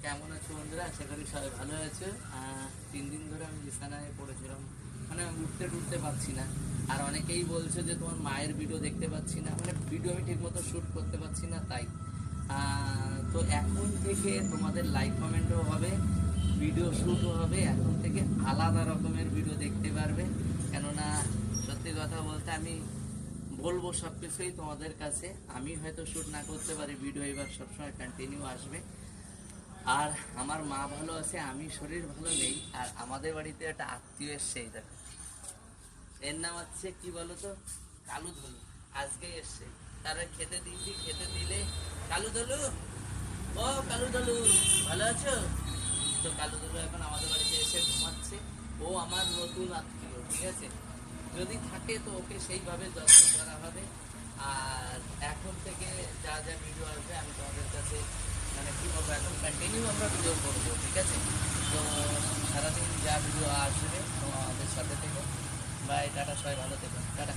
কেমন আছো বন্ধুরা? আশা করি সবাই ভালো আছে। 3 দিন ধরে আমি বিছানায় পড়েছিলাম, মানে আমি উঠতে টুটতে পারছি না। আর অনেকেই বলছে যে তোমার মায়ের ভিডিও দেখতে পাচ্ছি না, মানে ভিডিও আমি ঠিকমতো শ্যুট করতে পারছি না। তাই তো এখন থেকে তোমাদের লাইক কমেন্টও হবে, ভিডিও শ্যুটও হবে। এখন থেকে আলাদা রকমের ভিডিও দেখতে পারবে। কেননা সত্যি কথা বলতে আমি বলবো সব কিছুই তোমাদের কাছে। আমি হয়তো শ্যুট না করতে পারি, ভিডিও এবার সবসময় কন্টিনিউ আসবে। আর আমার মা ভালো আছে, আমি শরীর ভালো নেই। আর আমাদের বাড়িতে একটা আত্মীয় এসছে, এই দেখো, এর নাম হচ্ছে কি বলতো, কালু ধলু। আজকে এসছে, তারা খেতে দিয়েছি, খেতে দিলে কালু ধলু, ও কালু ধলু ভালো আছো? তো কালু ধলু এখন আমাদের বাড়িতে এসে ঘুমাচ্ছে। ও আমার নতুন আত্মীয়, ঠিক আছে? যদি থাকে তো ওকে সেইভাবে যত্ন করা হবে। আর এখন থেকে যা যা ভিডিও আসবে আমি তোমাদের কাছে, মানে কী বলবো, এখন কন্টিনিউ আমরা ভিডিও করবো, ঠিক আছে? তো সারাদিন যা ভিডিও আসবে তো আমাদের সাথে থেকে। বাই, টাটা, সবাই ভালো থেকো, টাটা।